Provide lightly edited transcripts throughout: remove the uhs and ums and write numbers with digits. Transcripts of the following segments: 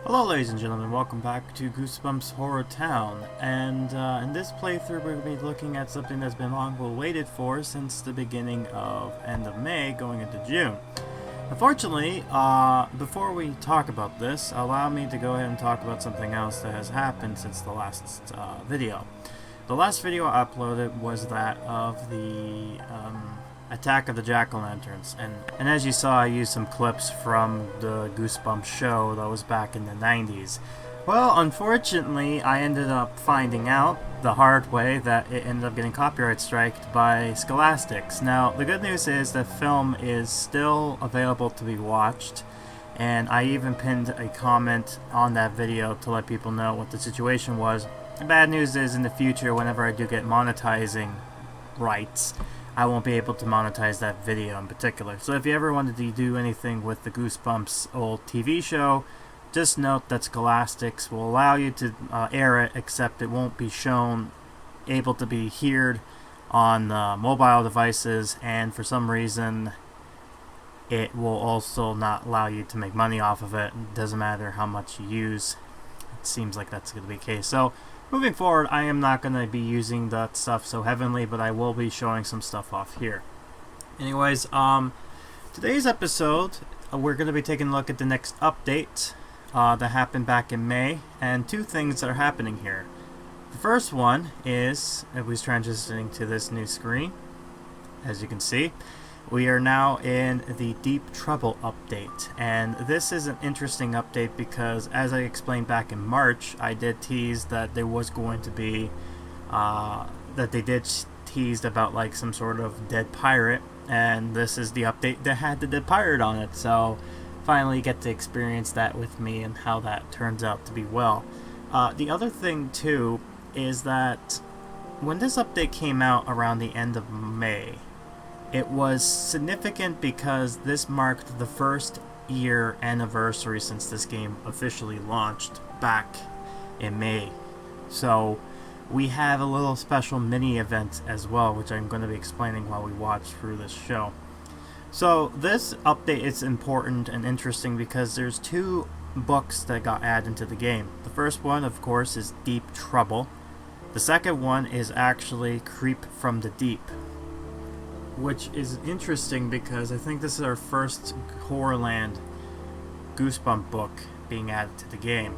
Hello ladies and gentlemen, welcome back to Goosebumps HorrorTown, and in this playthrough we're going to be looking at something that's been long awaited for since the beginning of end of May going into June. Unfortunately, before we talk about this, allow me to go ahead and talk about something else that has happened since the last video. The last video I uploaded was that of the Attack of the Jack-o'-lanterns, and as you saw, I used some clips from the Goosebumps show that was back in the 90s. Well, unfortunately, I ended up finding out the hard way that it ended up getting copyright striked by Scholastics. Now, the good news is the film is still available to be watched, and I even pinned a comment on that video to let people know what the situation was. The bad news is in the future, whenever I do get monetizing rights, I won't be able to monetize that video in particular. So if you ever wanted to do anything with the Goosebumps old TV show, just note that Scholastics will allow you to air it, except it won't be shown, able to be heard on mobile devices, and for some reason it will also not allow you to make money off of it. It doesn't matter how much you use. It seems like that's going to be the case. So moving forward, I am not going to be using that stuff so heavily, but I will be showing some stuff off here. Anyways, today's episode, we're going to be taking a look at the next update that happened back in May, and two things that are happening here. The first one is, it was transitioning to this new screen. As you can see, we are now in the Deep Trouble update, and this is an interesting update because, as I explained back in March, I did tease that there was going to be, that they did teased about like some sort of dead pirate, and this is the update that had the dead pirate on it, so finally get to experience that with me and how that turns out to be well. The other thing too is that when this update came out around the end of May, it was significant because this marked the first year anniversary since this game officially launched back in May. So we have a little special mini event as well, which I'm going to be explaining while we watch through this show. So this update is important and interesting because there's two books that got added into the game. The first one, of course, is Deep Trouble. The second one is actually Creep from the Deep, which is interesting because I think this is our first Horrorland Goosebump book being added to the game.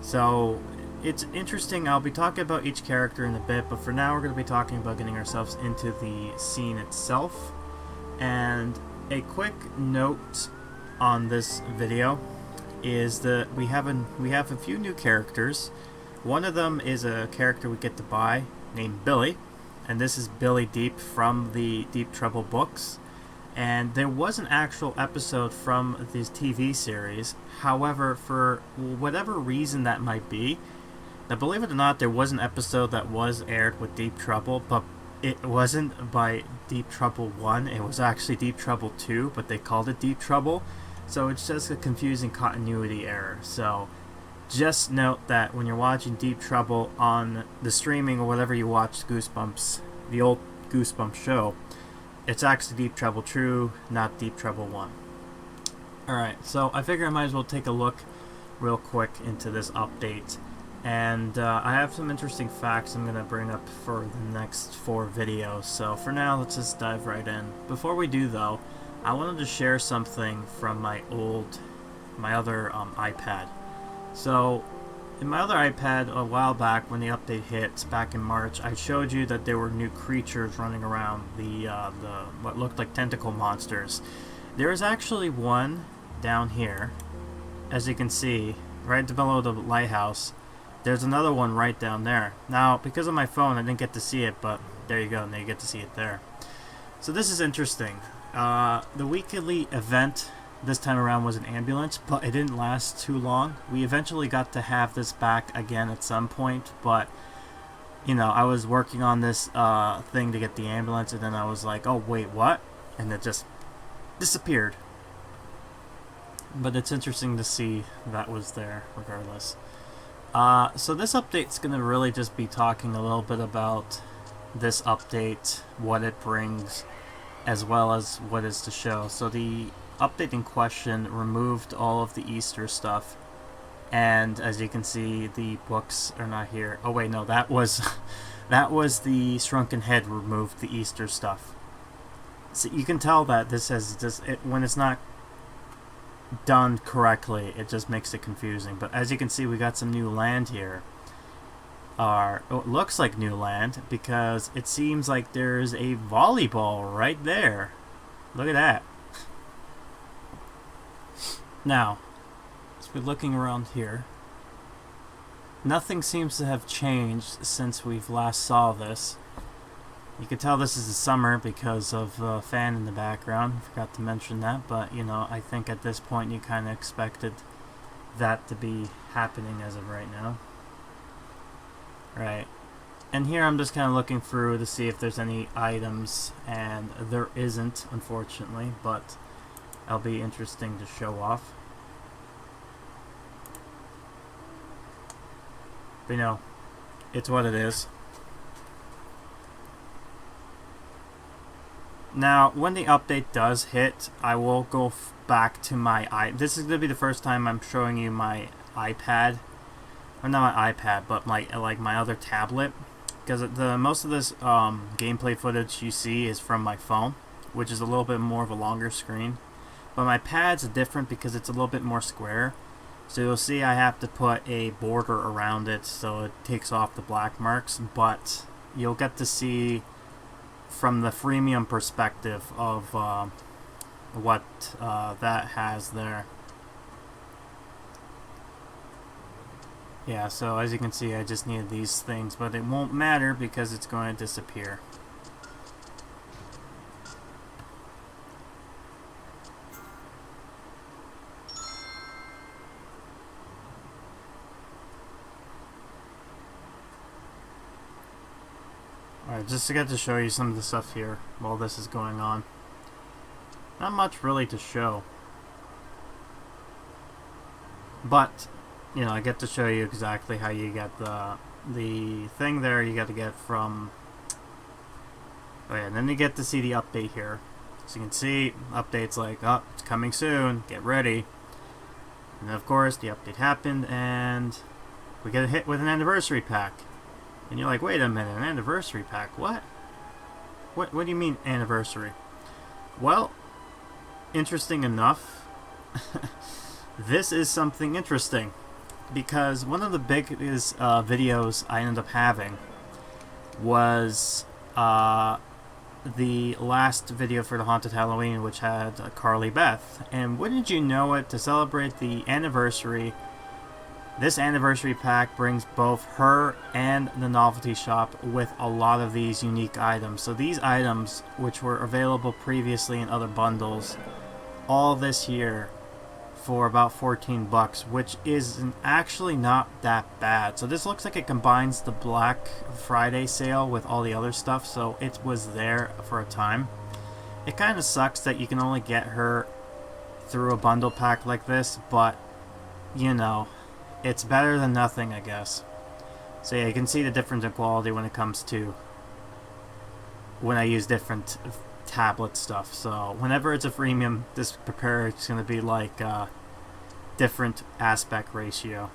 So it's interesting. I'll be talking about each character in a bit, but for now we're going to be talking about getting ourselves into the scene itself. And a quick note on this video is that we have a few new characters. One of them is a character we get to buy named Billy, and this is Billy Deep from the Deep Trouble books. And there was an actual episode from this TV series. However, for whatever reason that might be, now believe it or not, there was an episode that was aired with Deep Trouble, but it wasn't by Deep Trouble 1, it was actually Deep Trouble 2, but they called it Deep Trouble. So it's just a confusing continuity error. So just note that when you're watching Deep Trouble on the streaming or whatever you watch Goosebumps, the old Goosebumps show, it's actually Deep Trouble 2, not Deep Trouble 1. Alright, so I figure I might as well take a look real quick into this update. And I have some interesting facts I'm going to bring up for the next 4 videos. So for now, let's just dive right in. Before we do though, I wanted to share something from my other iPad. So in my other iPad a while back when the update hit back in March, I showed you that there were new creatures running around, the what looked like tentacle monsters. There is actually one down here, as you can see, right below the lighthouse. There's another one right down there. Now, because of my phone, I didn't get to see it, but there you go, now you get to see it there. So this is interesting. The weekly event this time around was an ambulance, but it didn't last too long. We eventually got to have this back again at some point, but you know, I was working on this thing to get the ambulance, and then I was like, oh wait, what? And it just disappeared. But it's interesting to see that was there regardless. So this update's going to really just be talking a little bit about this update, what it brings, as well as what is to show. So the update in question removed all of the Easter stuff And as you can see, the books are not here. Oh wait, no, that was that was the shrunken head removed the Easter stuff. So you can tell that this has just when it's not done correctly, it just makes it confusing. But as you can see, we got some new land here. It looks like new land because it seems like there's a volleyball right there. Look at that. Now, as we're looking around here, nothing seems to have changed since we've last saw this. You can tell this is the summer because of a fan in the background. I forgot to mention that, but you know, I think at this point you kind of expected that to be happening as of right now. Right. And here I'm just kind of looking through to see if there's any items, and there isn't, unfortunately, but that'll be interesting to show off. But you know, it's what it is. Now, when the update does hit, I will go back to my this is going to be the first time I'm showing you my iPad. Or not my iPad, but my other tablet. Because most of this gameplay footage you see is from my phone, which is a little bit more of a longer screen. But my pad's different because it's a little bit more square. So you'll see I have to put a border around it so it takes off the black marks. But you'll get to see from the freemium perspective of what that has there. Yeah, so as you can see, I just needed these things, but it won't matter because it's going to disappear. Alright, just to get to show you some of the stuff here while this is going on. Not much really to show. But you know, I get to show you exactly how you get the thing there. You got to get from. Oh yeah, and then you get to see the update here. So you can see updates like, oh, it's coming soon. Get ready. And then of course the update happened, and we get hit with an anniversary pack. And you're like, wait a minute, an anniversary pack? What? What do you mean anniversary? Well, interesting enough, this is something interesting. Because one of the biggest videos I ended up having was the last video for the Haunted Halloween, which had Carly Beth. And wouldn't you know it, to celebrate the anniversary, this anniversary pack brings both her and the novelty shop with a lot of these unique items. So these items, which were available previously in other bundles, all this year for about 14 bucks, which is actually not that bad. So this looks like it combines the Black Friday sale with all the other stuff, so it was there for a time. It kind of sucks that you can only get her through a bundle pack like this, but you know, it's better than nothing, I guess. So yeah, you can see the difference in quality when it comes to when I use different tablet stuff. So whenever it's a freemium, this preparer is going to be like different aspect ratio.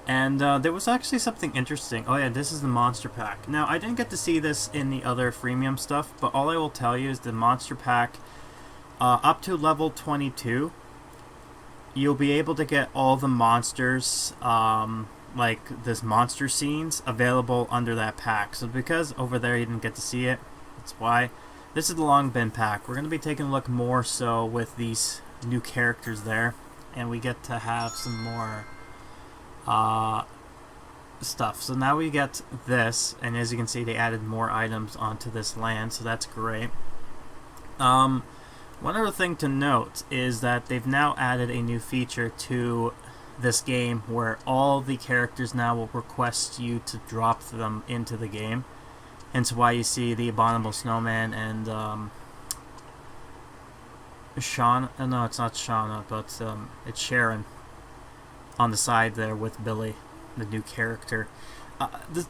And there was actually something interesting. Oh yeah, this is the monster pack. Now I didn't get to see this in the other freemium stuff, but all I will tell you is the monster pack up to level 22, you'll be able to get all the monsters like this monster scenes available under that pack. So because over there you didn't get to see it, that's why. This is the long bin pack. We're going to be taking a look more so with these new characters there, and we get to have some more stuff. So now we get this, and as you can see they added more items onto this land, so that's great. One other thing to note is that they've now added a new feature to this game where all the characters now will request you to drop them into the game. Hence why you see the Abominable Snowman and Shauna. No, it's not Shauna, but it's Sharon on the side there with Billy, the new character.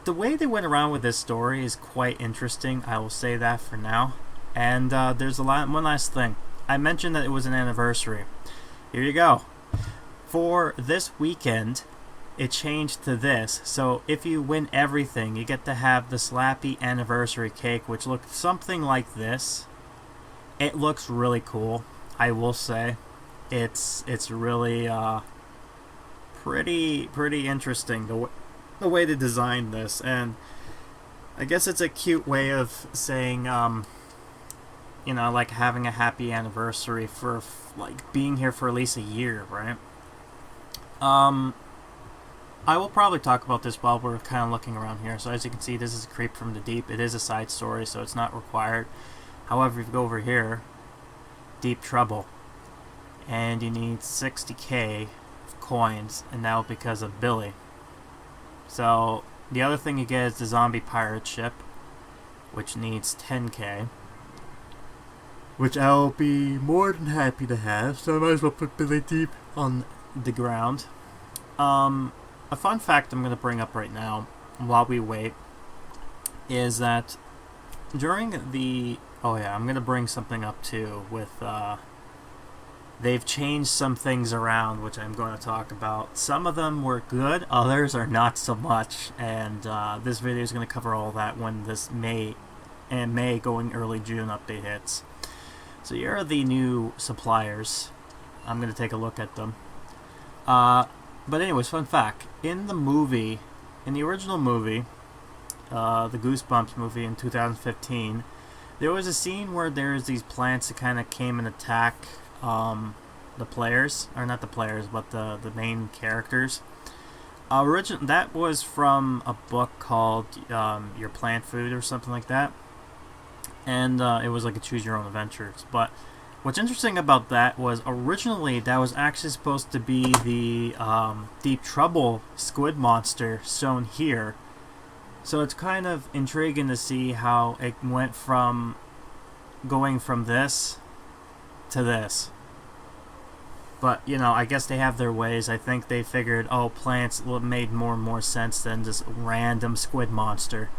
The way they went around with this story is quite interesting. I will say that for now. And there's one last thing. I mentioned that it was an anniversary. Here you go. For this weekend, it changed to this. So if you win everything, you get to have the Slappy anniversary cake, which looks something like this. It looks really cool, I will say. It's really pretty interesting the way they designed this, and I guess it's a cute way of saying you know, like having a happy anniversary for like being here for at least a year, right? I will probably talk about this while we're kind of looking around here. So as you can see, this is a Creep from the Deep. It is a side story, so it's not required. However, if you go over here, Deep Trouble, and you need 60k of coins, and now because of Billy. So the other thing you get is the zombie pirate ship, which needs 10k, which I'll be more than happy to have. So I might as well put Billy Deep on the ground. A fun fact I'm going to bring up right now, while we wait, is that during the... Oh yeah, I'm going to bring something up too with... they've changed some things around, which I'm going to talk about. Some of them were good, others are not so much, and this video is going to cover all that when this May going early June update hits. So here are the new suppliers. I'm going to take a look at them. But anyways, fun fact. In the original movie, the Goosebumps movie in 2015, there was a scene where there's these plants that kind of came and attack the players, or not the players, but the main characters. That was from a book called Your Plant Food or something like that. And it was like a choose your own adventures. But what's interesting about that was originally that was actually supposed to be the Deep Trouble squid monster shown here. So it's kind of intriguing to see how it went from going from this to this. But, you know, I guess they have their ways. I think they figured, oh, plants made more and more sense than just random squid monster.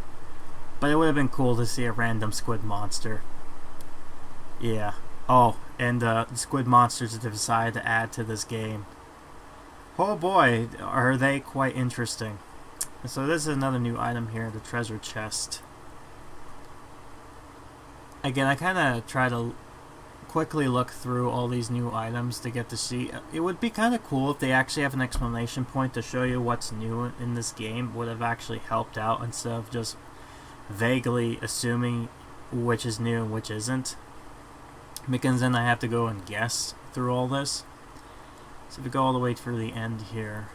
But it would have been cool to see a random squid monster. Yeah. Oh, and the squid monsters that they decided to add to this game. Oh boy, are they quite interesting. So this is another new item here, the treasure chest. Again, I kind of try to quickly look through all these new items to get to see. It would be kind of cool if they actually have an explanation point to show you what's new in this game. Would have actually helped out instead of just vaguely assuming which is new and which isn't. Because then I have to go and guess through all this. So if we go all the way through the end here,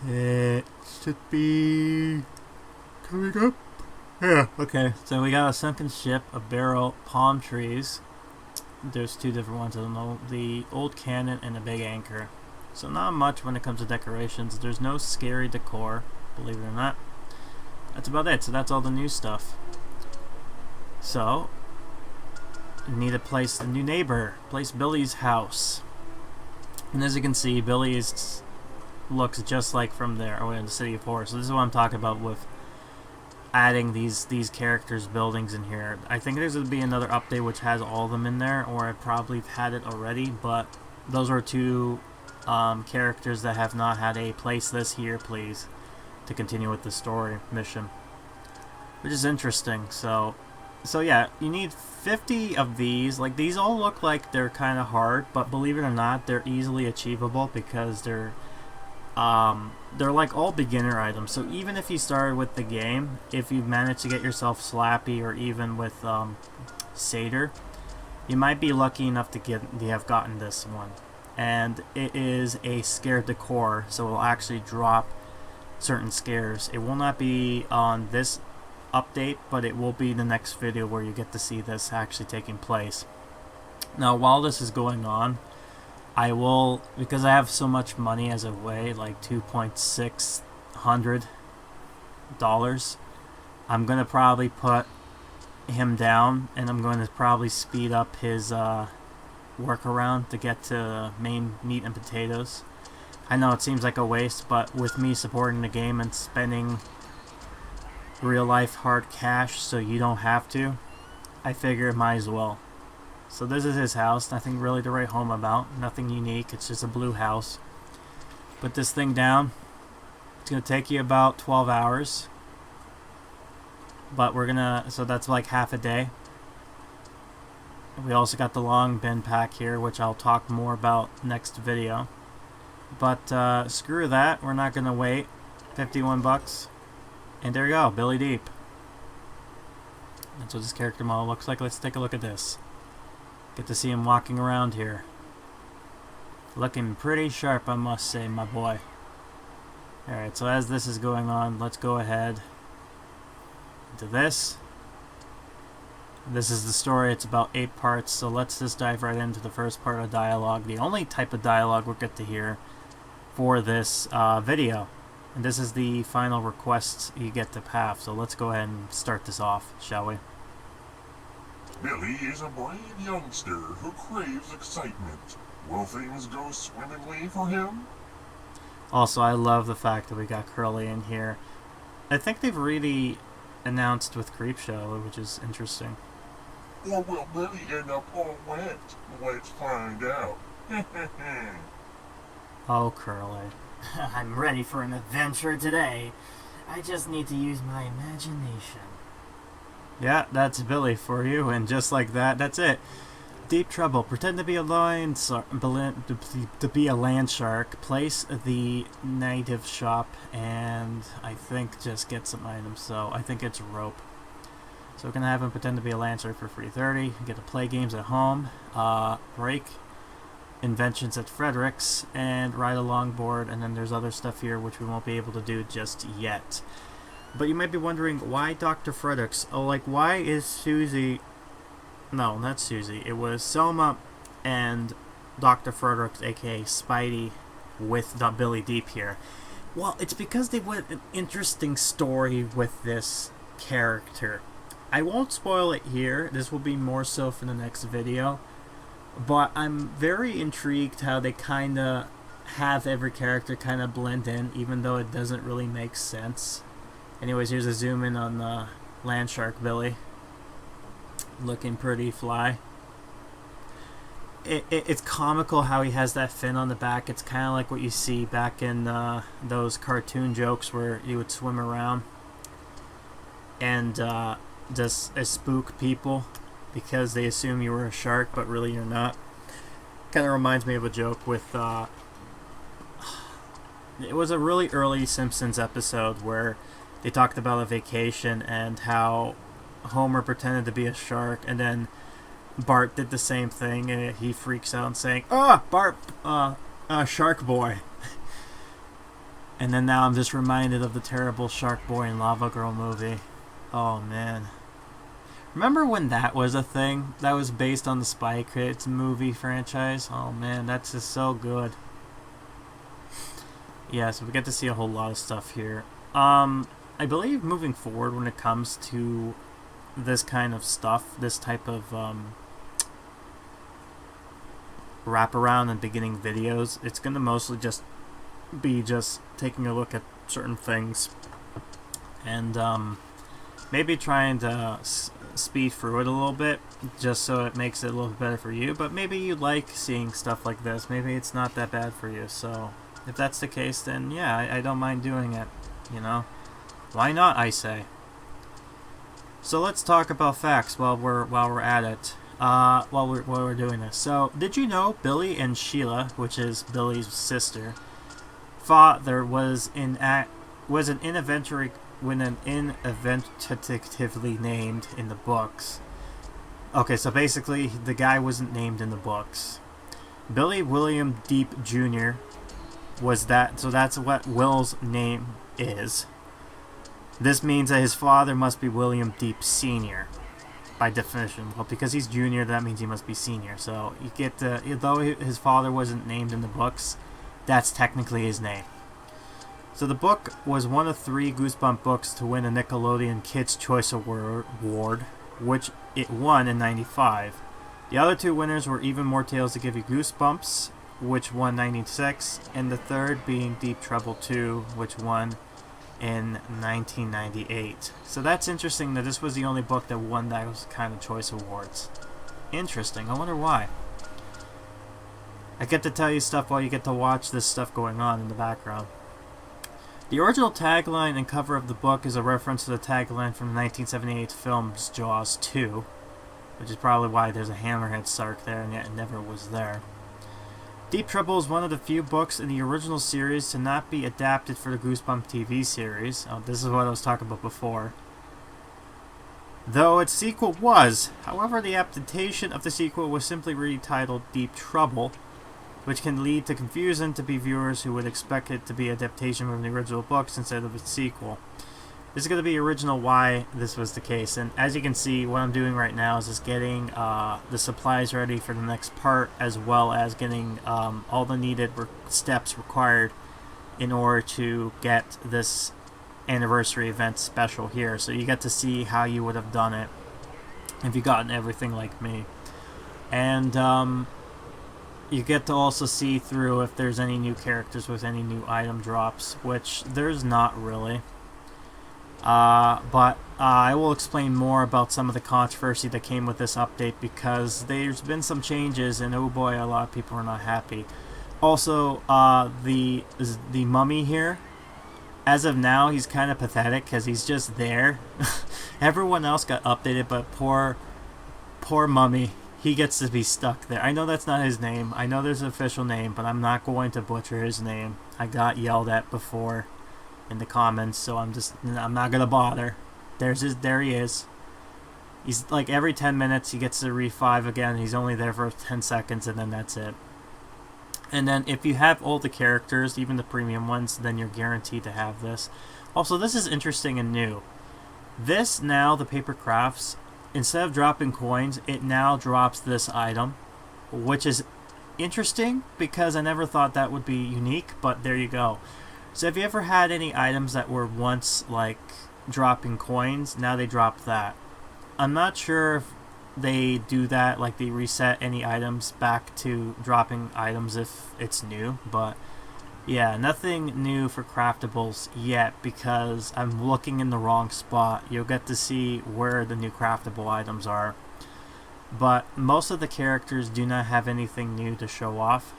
it should be coming up. Yeah. Okay, so we got a sunken ship, a barrel, palm trees. There's two different ones, I don't know. The old cannon and a big anchor. So not much when it comes to decorations. There's no scary decor, believe it or not. That's about it. So that's all the new stuff. So, you need to place a new neighbor. Place Billy's house. And as you can see, Billy's looks just like from there, or in the City of Horror. So this is what I'm talking about with adding these characters' buildings in here. I think there's going to be another update which has all of them in there, or I probably had it already, but those are two characters that have not had a place this here, please, to continue with the story mission. Which is interesting, so yeah, you need 50 of these. Like, these all look like they're kind of hard, but believe it or not, they're easily achievable because they're like all beginner items. So even if you started with the game, if you manage to get yourself Slappy or even with Satyr, you might be lucky enough to have gotten this one. And it is a scare decor, so it will actually drop certain scares. It will not be on this update, but it will be the next video where you get to see this actually taking place. Now, while this is going on, I will, because I have so much money as a way, like $2,600, I'm going to probably put him down, and I'm going to probably speed up his workaround to get to main meat and potatoes. I know it seems like a waste, but with me supporting the game and spending real life hard cash so you don't have to, I figure it might as well. So this is his house. Nothing really to write home about. Nothing unique. It's just a blue house. Put this thing down. It's going to take you about 12 hours. But we're going to... So that's like half a day. We also got the long bin pack here, which I'll talk more about next video. But screw that. We're not going to wait. 51 bucks. And there you go. Billy Deep. That's what this character model looks like. Let's take a look at this. Get to see him walking around here. Looking pretty sharp, I must say, my boy. Alright, so as this is going on, let's go ahead into this. This is the story. It's about 8 parts, so let's just dive right into the first part of dialogue. The only type of dialogue we'll get to hear for this video. And this is the final request you get to have, so let's go ahead and start this off, shall we? Billy is a brave youngster who craves excitement. Will things go swimmingly for him? Also, I love the fact that we got Curly in here. I think they've really announced with Creepshow, which is interesting. Or will Billy end up all wet? Let's find out. Oh, Curly. I'm ready for an adventure today. I just need to use my imagination. Yeah, that's Billy for you, and just like that, that's it. Deep trouble. Pretend to be a land shark. Place the native shop, and I think just get some items. So I think it's rope. So we're gonna have him pretend to be a land shark for free 30. Get to play games at home. Break inventions at Fredricks, and ride a longboard. And then there's other stuff here which we won't be able to do just yet. But you might be wondering, why Dr. Fredricks? Oh, like, why is Susie... No, not Susie. It was Selma and Dr. Fredricks, a.k.a. Spidey, with the Billy Deep here. Well, it's because they went an interesting story with this character. I won't spoil it here. This will be more so for the next video. But I'm very intrigued how they kind of have every character kind of blend in, even though it doesn't really make sense. Anyways, here's a zoom in on the land shark Billy. Looking pretty fly. It's comical how he has that fin on the back. It's kind of like what you see back in those cartoon jokes where you would swim around and just spook people because they assume you were a shark, but really you're not. Kind of reminds me of a joke with... it was a really early Simpsons episode where they talked about a vacation and how Homer pretended to be a shark, and then Bart did the same thing, and he freaks out and saying, "Ah, Bart, Shark Boy." And then now I'm just reminded of the terrible Shark Boy and Lava Girl movie. Oh man. Remember when that was a thing? That was based on the Spy Kids movie franchise? Oh man, that's just so good. Yeah, so we get to see a whole lot of stuff here. I believe moving forward when it comes to this kind of stuff, this type of wraparound and beginning videos, it's going to mostly just be just taking a look at certain things and maybe trying to speed through it a little bit just so it makes it a little bit better for you, but maybe you like seeing stuff like this. Maybe it's not that bad for you, so if that's the case, then yeah, I don't mind doing it, you know? Why not, I say. So let's talk about facts while we're at it. While we're doing this. So, did you know Billy and Sheila, which is Billy's sister, father was inventively named in the books. Okay, so basically the guy wasn't named in the books. Billy William Deep Jr. was that, so that's what Will's name is. This means that his father must be William Deep Sr. by definition. Well, because he's junior, that means he must be senior. So you get the, though his father wasn't named in the books, that's technically his name. So the book was one of 3 Goosebump books to win a Nickelodeon Kids' Choice Award, which it won in '95. The other 2 winners were Even More Tales to Give You Goosebumps, which won '96, and the third being Deep Trouble 2, which won in 1998. So that's interesting that this was the only book that won those kind of choice awards. Interesting. I wonder why. I get to tell you stuff while you get to watch this stuff going on in the background. The original tagline and cover of the book is a reference to the tagline from the 1978 film's Jaws 2, which is probably why there's a hammerhead shark there, and yet it never was there. Deep Trouble is one of the few books in the original series to not be adapted for the Goosebumps TV series. Oh, this is what I was talking about before. Though its sequel was. However, the adaptation of the sequel was simply retitled Deep Trouble, which can lead to confusion to viewers who would expect it to be an adaptation from the original books instead of its sequel. This is going to be original why this was the case, and as you can see, what I'm doing right now is just getting the supplies ready for the next part, as well as getting all the needed steps required in order to get this anniversary event special here. So you get to see how you would have done it if you gotten everything like me, and you get to also see through if there's any new characters with any new item drops, which there's not really. But I will explain more about some of the controversy that came with this update, because there's been some changes, and oh boy, a lot of people are not happy. Also, the mummy here, as of now, he's kind of pathetic because he's just there. Everyone else got updated, but poor mummy, he gets to be stuck there. I know that's not his name. I know there's an official name, but I'm not going to butcher his name. I got yelled at before in the comments, so I'm not gonna bother. There he is. He's like every 10 minutes he gets to revive again. He's only there for 10 seconds, and then that's it. And then if you have all the characters, even the premium ones, then you're guaranteed to have this. Also, this is interesting and new. This now, the paper crafts, instead of dropping coins, it now drops this item, which is interesting because I never thought that would be unique, but there you go. So if you ever had any items that were once like dropping coins, now they drop that. I'm not sure if they do that, like they reset any items back to dropping items if it's new, but yeah, nothing new for craftables yet because I'm looking in the wrong spot. You'll get to see where the new craftable items are, but most of the characters do not have anything new to show off,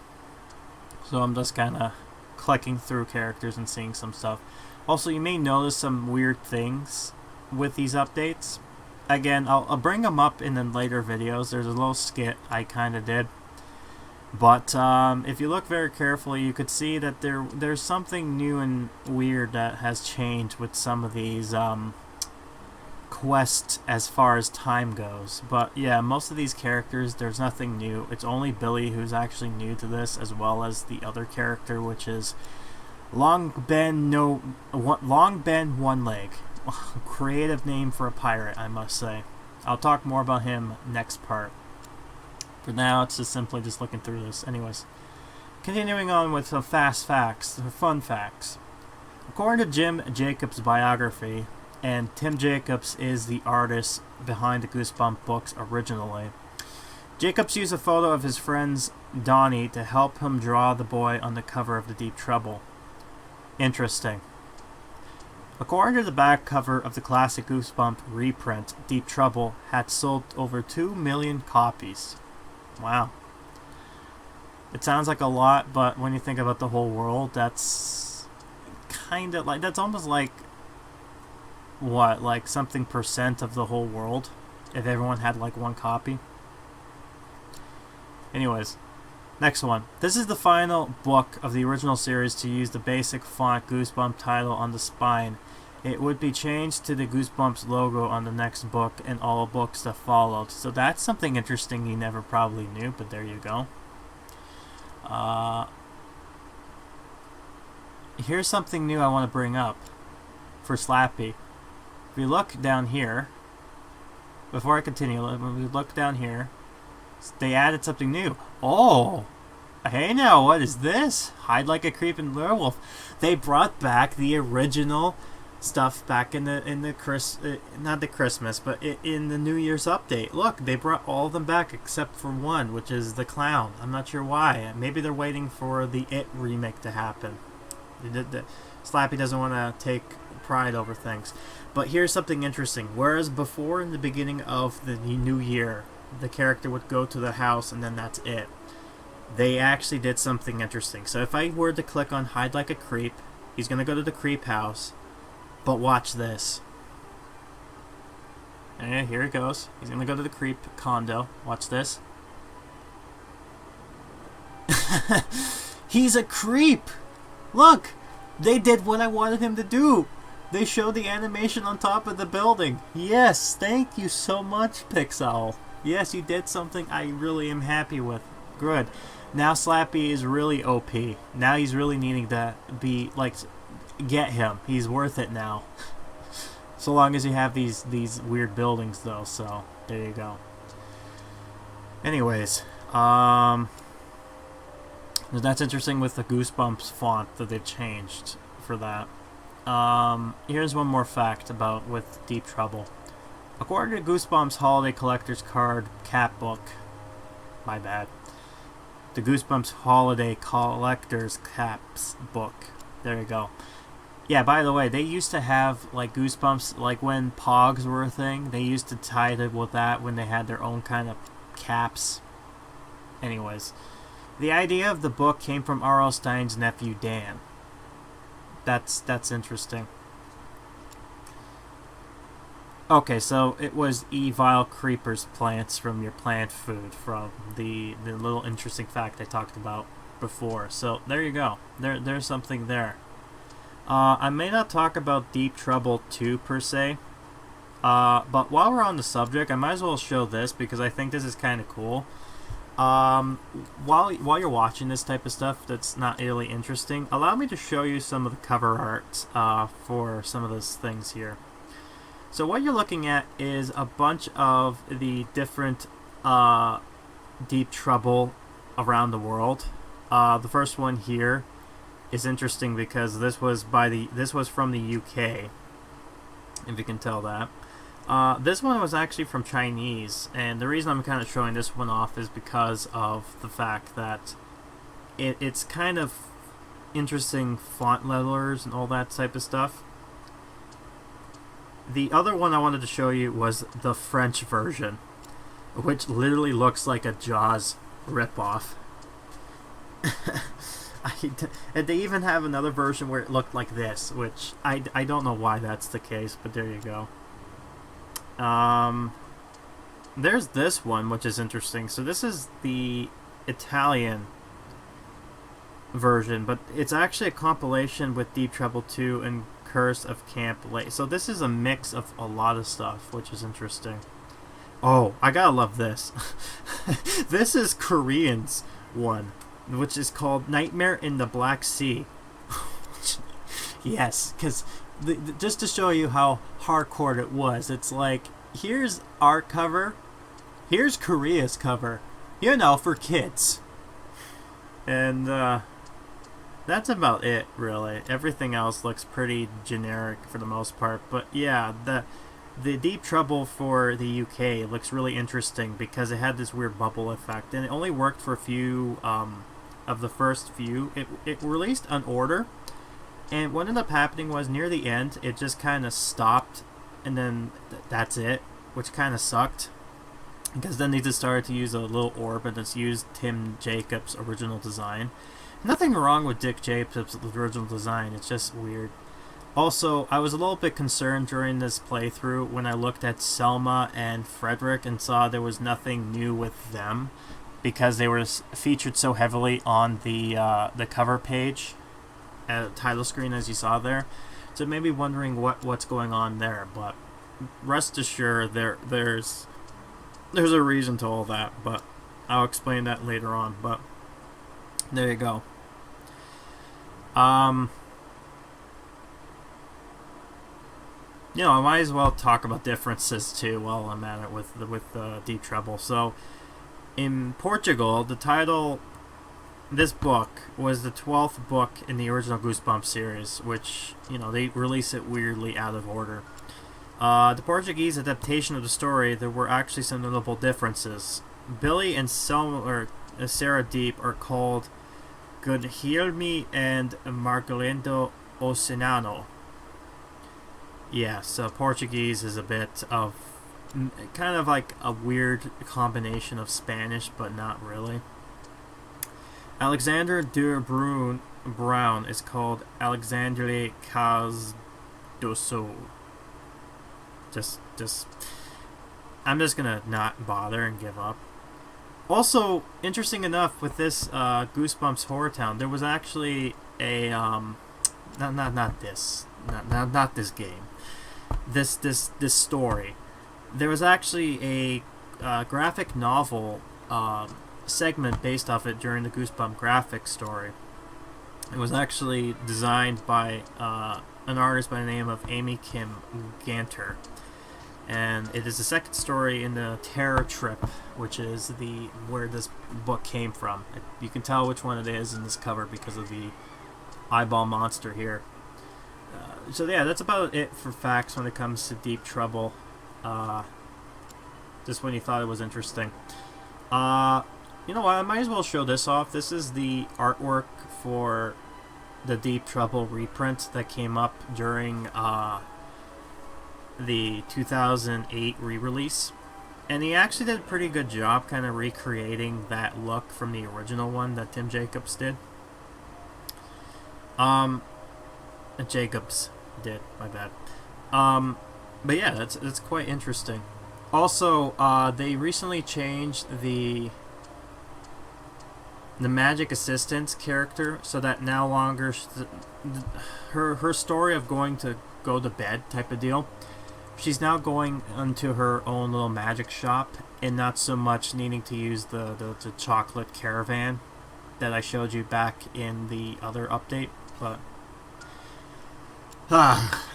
so I'm just kind of clicking through characters and seeing some stuff. Also, you may notice some weird things with these updates. Again, I'll bring them up in the later videos. There's a little skit I kind of did, but if you look very carefully, you could see that there's something new and weird that has changed with some of these quests as far as time goes. But yeah, most of these characters, there's nothing new. It's only Billy who's actually new to this, as well as the other character, which is Long Ben One Leg. Creative name for a pirate, I must say. I'll talk more about him next part. For now, it's just simply just looking through this. Anyways, continuing on with some fast facts, fun facts. According to Jim Jacobs' biography, and Tim Jacobs is the artist behind the Goosebumps books originally, Jacobs used a photo of his friend Donnie to help him draw the boy on the cover of the Deep Trouble. Interesting. According to the back cover of the classic Goosebumps reprint, Deep Trouble had sold over 2 million copies. Wow. It sounds like a lot, but when you think about the whole world, that's kind of like, that's almost like, what, like something percent of the whole world, if everyone had like one copy. Anyways, next one. This is the final book of the original series to use the basic font Goosebumps title on the spine. It would be changed to the Goosebumps logo on the next book and all books that followed. So that's something interesting you never probably knew, but there you go. Here's something new I want to bring up for Slappy. If we look down here, before I continue, when we look down here, they added something new. Oh! Hey now, what is this? Hide like a creeping werewolf. They brought back the original stuff back in the not the Christmas, but in the New Year's update. Look, they brought all of them back except for one, which is the clown. I'm not sure why. Maybe they're waiting for the It remake to happen. Slappy doesn't want to take pride over things. But here's something interesting. Whereas before, in the beginning of the new year, the character would go to the house and then that's it. They actually did something interesting. So if I were to click on hide like a creep, he's going to go to the creep house. But watch this. And here it goes. He's going to go to the creep condo. Watch this. He's a creep! Look! They did what I wanted him to do! They showed the animation on top of the building. Yes, thank you so much, Pixowl. Yes, you did something I really am happy with. Good. Now Slappy is really OP. Now he's really needing to be, like, get him. He's worth it now. So long as you have these weird buildings, though, so there you go. Anyways, that's interesting with the Goosebumps font that they've changed for that. Here's one more fact about with Deep Trouble. According to Goosebumps Holiday Collector's Card Cap Book, my bad. The Goosebumps Holiday Collector's Caps Book. There you go. Yeah, by the way, they used to have, like, Goosebumps, like, when Pogs were a thing, they used to tie it with that when they had their own kind of caps. Anyways, the idea of the book came from R.L. Stein's nephew, Dan. That's interesting. Okay, so it was evil creepers plants from your plant food, from the little interesting fact I talked about before. So there you go. There's something there. I may not talk about Deep Trouble 2 per se, but while we're on the subject, I might as well show this because I think this is kind of cool. While you're watching this type of stuff that's not really interesting, allow me to show you some of the cover art for some of those things here. So what you're looking at is a bunch of the different Deep Trouble around the world. The first one here is interesting because this was from the UK, if you can tell that. This one was actually from Chinese, and the reason I'm kind of showing this one off is because of the fact that it's kind of interesting font letters and all that type of stuff. The other one I wanted to show you was the French version, which literally looks like a Jaws ripoff. And they even have another version where it looked like this, which I don't know why that's the case, but there you go. There's this one, which is interesting. So this is the Italian version, but it's actually a compilation with Deep Trouble 2 and Curse of Camp Lake. So this is a mix of a lot of stuff, which is interesting. Oh, I gotta love this. This is Korean's one, which is called Nightmare in the Black Sea. Yes, because just to show you how hardcore it was, it's like, here's our cover, here's Korea's cover, you know, for kids. And that's about it, really. Everything else looks pretty generic for the most part. But yeah, the Deep Trouble for the UK looks really interesting because it had this weird bubble effect, and it only worked for a few of the first few. It released on order, and what ended up happening was near the end, it just kind of stopped, and then that's it, which kind of sucked. Because then they just started to use a little orb and just used Tim Jacobs' original design. Nothing wrong with Dick Jacobs' original design, it's just weird. Also, I was a little bit concerned during this playthrough when I looked at Selma and Frederick and saw there was nothing new with them, because they were featured so heavily on the cover page, title screen as you saw there. So maybe wondering what's going on there, but rest assured there's a reason to all that, but I'll explain that later on. But there you go. You know, I might as well talk about differences too while I'm at it with Deep Trouble. So, in Portugal, the title, this book was the 12th book in the original Goosebumps series, which, you know, they release it weirdly out of order. The Portuguese adaptation of the story, there were actually some notable differences. Billy and Sarah Deep are called Guilherme and Margalindo Oceano. Yeah, so Portuguese is a bit of kind of like a weird combination of Spanish, but not really. Alexander de Brown is called Alexandre Cardoso. I'm just gonna not bother and give up. Also, interesting enough, with this Goosebumps HorrorTown, there was actually a not this game. This story. There was actually a graphic novel segment based off it during the Goosebumps graphic story. It was actually designed by an artist by the name of Amy Kim Ganter, and it is the second story in the Terror Trip, which is where this book came from. You can tell which one it is in this cover because of the eyeball monster here. So yeah, that's about it for facts when it comes to Deep Trouble. Just when you thought it was interesting. You know what, I might as well show this off. This is the artwork for the Deep Trouble reprint that came up during the 2008 re-release. And he actually did a pretty good job kind of recreating that look from the original one that Tim Jacobs did. Jacobs did, my bad. But yeah, that's quite interesting. Also, they recently changed the magic assistant's character so that no longer her story of going to go to bed type of deal. She's now going into her own little magic shop and not so much needing to use the chocolate caravan that I showed you back in the other update, but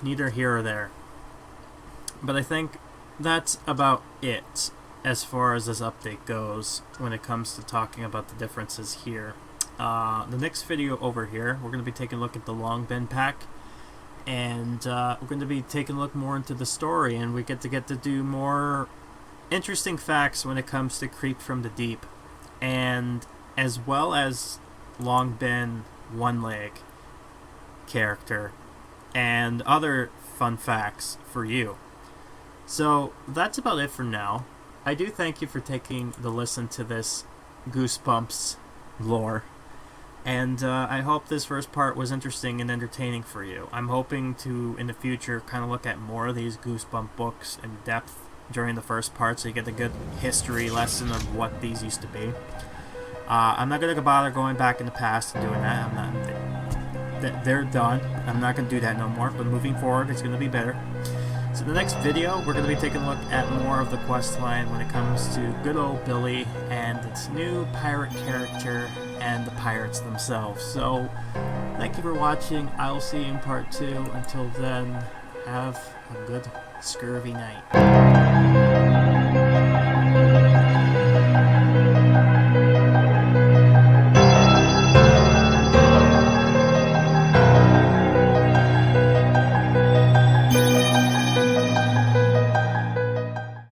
neither here or there. But I think that's about it as far as this update goes when it comes to talking about the differences here. The next video over here, we're going to be taking a look at the Long Bin pack, and we're going to be taking a look more into the story, and we get to do more interesting facts when it comes to Creep from the Deep, and as well as Long Bin One Leg character and other fun facts for you. So that's about it for now. I do thank you for taking the listen to this Goosebumps lore, and I hope this first part was interesting and entertaining for you. I'm hoping to, in the future, kind of look at more of these Goosebump books in depth during the first part, so you get a good history lesson of what these used to be. I'm not going to bother going back in the past and doing that. They're done. I'm not going to do that no more, but moving forward, it's going to be better. So in the next video, we're going to be taking a look at more of the quest line when it comes to good old Billy and its new pirate character and the pirates themselves. So, thank you for watching. I'll see you in part 2. Until then, have a good scurvy night.